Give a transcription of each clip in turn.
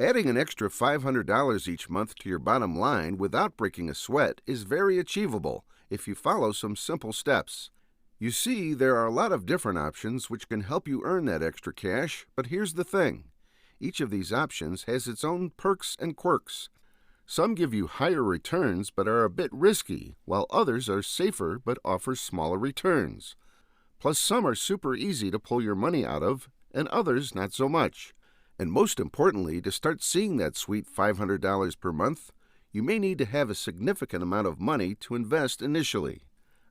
Adding an extra $500 each month to your bottom line without breaking a sweat is very achievable if you follow some simple steps. You see, there are a lot of different options which can help you earn that extra cash, but here's the thing. Each of these options has its own perks and quirks. Some give you higher returns but are a bit risky, while others are safer but offer smaller returns. Plus, some are super easy to pull your money out of, and others not so much. And most importantly, to start seeing that sweet $500 per month, you may need to have a significant amount of money to invest initially.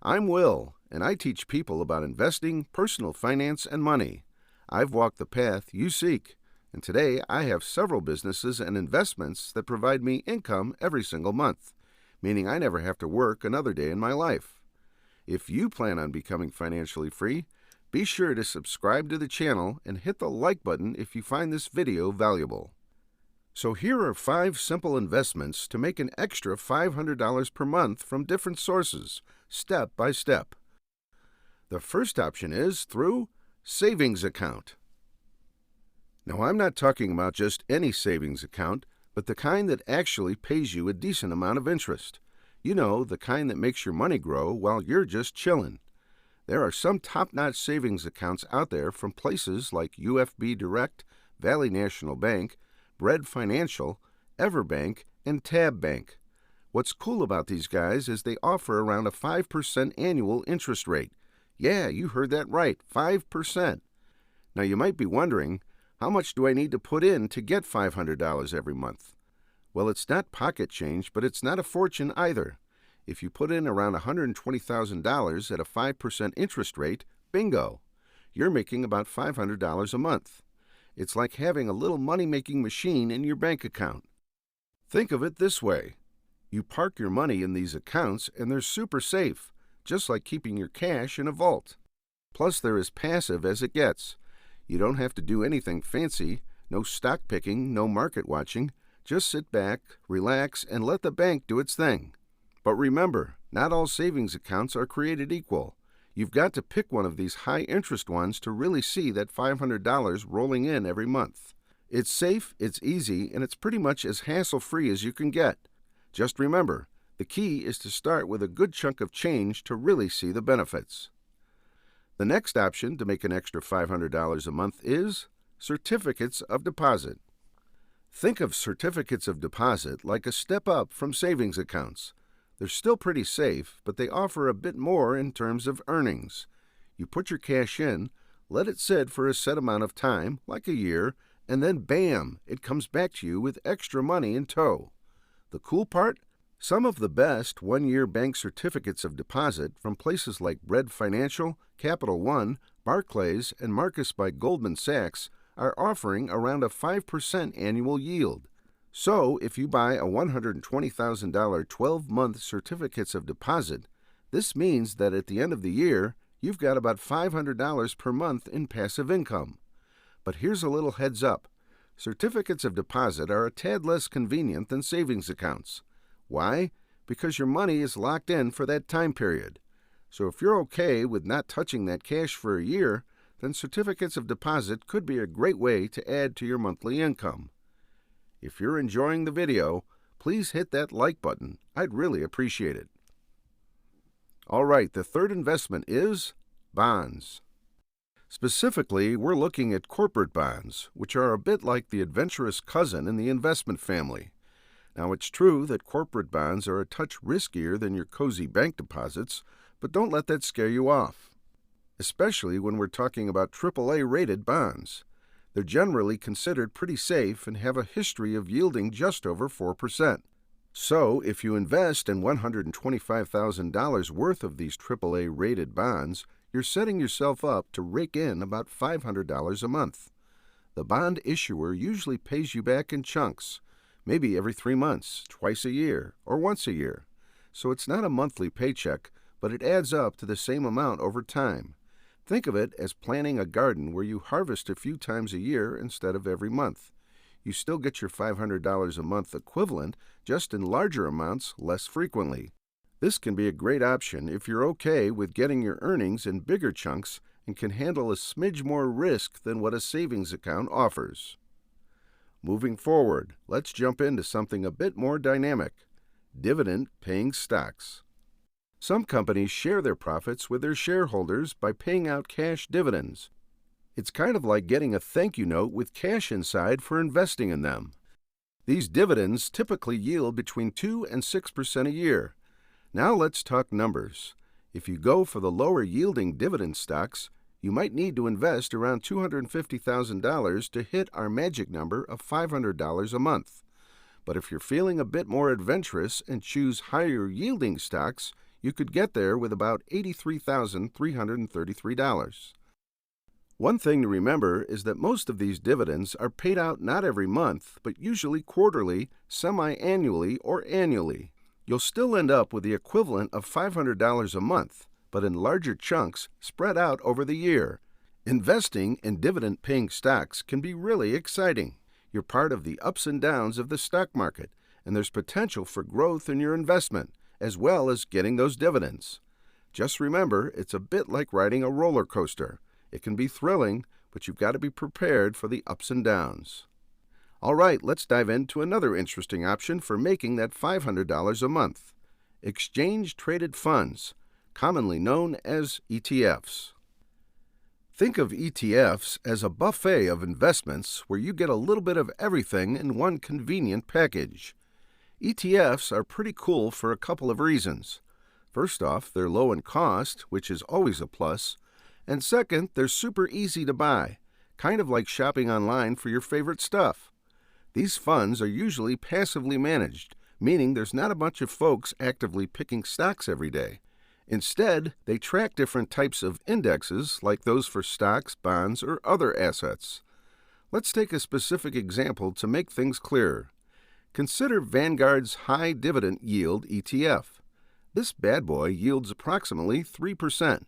I'm Will, and I teach people about investing, personal finance, and money. I've walked the path you seek, and today I have several businesses and investments that provide me income every single month, meaning I never have to work another day in my life. If you plan on becoming financially free, be sure to subscribe to the channel and hit the like button if you find this video valuable. So here are 5 simple investments to make an extra $500 per month from different sources, step by step. The first option is through savings account. Now, I'm not talking about just any savings account, but the kind that actually pays you a decent amount of interest. You know, the kind that makes your money grow while you're just chillin'. There are some top-notch savings accounts out there from places like UFB Direct, Valley National Bank, Bread Financial, Everbank, and Tab Bank. What's cool about these guys is they offer around a 5% annual interest rate. Yeah, you heard that right, 5%. Now, you might be wondering, how much do I need to put in to get $500 every month? Well, it's not pocket change, but it's not a fortune either. If you put in around $120,000 at a 5% interest rate, bingo! You're making about $500 a month. It's like having a little money-making machine in your bank account. Think of it this way. You park your money in these accounts and they're super safe, just like keeping your cash in a vault. Plus, they're as passive as it gets. You don't have to do anything fancy, no stock picking, no market watching. Just sit back, relax, and let the bank do its thing. But remember, not all savings accounts are created equal. You've got to pick one of these high-interest ones to really see that $500 rolling in every month. It's safe, it's easy, and it's pretty much as hassle-free as you can get. Just remember, the key is to start with a good chunk of change to really see the benefits. The next option to make an extra $500 a month is certificates of deposit. Think of certificates of deposit like a step up from savings accounts. They're still pretty safe, but they offer a bit more in terms of earnings. You put your cash in, let it sit for a set amount of time, like a year, and then bam, it comes back to you with extra money in tow. The cool part? Some of the best one-year bank certificates of deposit from places like Bread Financial, Capital One, Barclays, and Marcus by Goldman Sachs are offering around a 5% annual yield. So, if you buy a $120,000 12-month certificates of deposit, this means that at the end of the year, you've got about $500 per month in passive income. But here's a little heads up. Certificates of deposit are a tad less convenient than savings accounts. Why? Because your money is locked in for that time period. So if you're okay with not touching that cash for a year, then certificates of deposit could be a great way to add to your monthly income. If you're enjoying the video, please hit that like button. I'd really appreciate it. All right, the third investment is bonds. Specifically, we're looking at corporate bonds, which are a bit like the adventurous cousin in the investment family. Now, it's true that corporate bonds are a touch riskier than your cozy bank deposits, but don't let that scare you off. Especially when we're talking about AAA-rated bonds. They're generally considered pretty safe and have a history of yielding just over 4%. So, if you invest in $125,000 worth of these AAA-rated bonds, you're setting yourself up to rake in about $500 a month. The bond issuer usually pays you back in chunks, maybe every 3 months, twice a year, or once a year. So it's not a monthly paycheck, but it adds up to the same amount over time. Think of it as planting a garden where you harvest a few times a year instead of every month. You still get your $500 a month equivalent, just in larger amounts less frequently. This can be a great option if you're okay with getting your earnings in bigger chunks and can handle a smidge more risk than what a savings account offers. Moving forward, let's jump into something a bit more dynamic: dividend-paying stocks. Some companies share their profits with their shareholders by paying out cash dividends. It's kind of like getting a thank you note with cash inside for investing in them. These dividends typically yield between 2 and 6% a year. Now let's talk numbers. If you go for the lower yielding dividend stocks, you might need to invest around $250,000 to hit our magic number of $500 a month. But if you're feeling a bit more adventurous and choose higher yielding stocks, you could get there with about $83,333. One thing to remember is that most of these dividends are paid out not every month, but usually quarterly, semi-annually, or annually. You'll still end up with the equivalent of $500 a month, but in larger chunks spread out over the year. Investing in dividend-paying stocks can be really exciting. You're part of the ups and downs of the stock market, and there's potential for growth in your investment, as well as getting those dividends. Just remember, it's a bit like riding a roller coaster. It can be thrilling, but you've got to be prepared for the ups and downs. All right, let's dive into another interesting option for making that $500 a month: exchange-traded funds, commonly known as ETFs. Think of ETFs as a buffet of investments where you get a little bit of everything in one convenient package. ETFs are pretty cool for a couple of reasons. First off, they're low in cost, which is always a plus. And second, they're super easy to buy, kind of like shopping online for your favorite stuff. These funds are usually passively managed, meaning there's not a bunch of folks actively picking stocks every day. Instead, they track different types of indexes, like those for stocks, bonds, or other assets. Let's take a specific example to make things clearer. Consider Vanguard's High Dividend Yield ETF. This bad boy yields approximately 3%.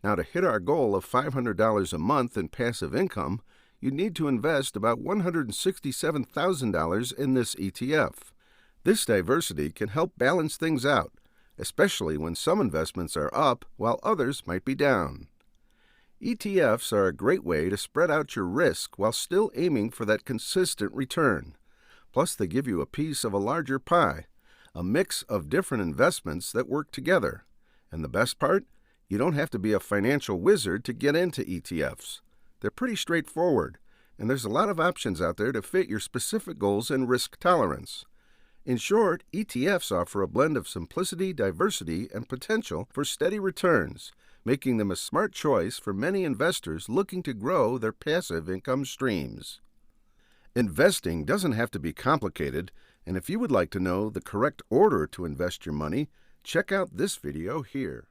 Now, to hit our goal of $500 a month in passive income, you need to invest about $167,000 in this ETF. This diversity can help balance things out, especially when some investments are up while others might be down. ETFs are a great way to spread out your risk while still aiming for that consistent return. Plus, they give you a piece of a larger pie, a mix of different investments that work together. And the best part? You don't have to be a financial wizard to get into ETFs. They're pretty straightforward, and there's a lot of options out there to fit your specific goals and risk tolerance. In short, ETFs offer a blend of simplicity, diversity, and potential for steady returns, making them a smart choice for many investors looking to grow their passive income streams. Investing doesn't have to be complicated, and if you would like to know the correct order to invest your money, check out this video here.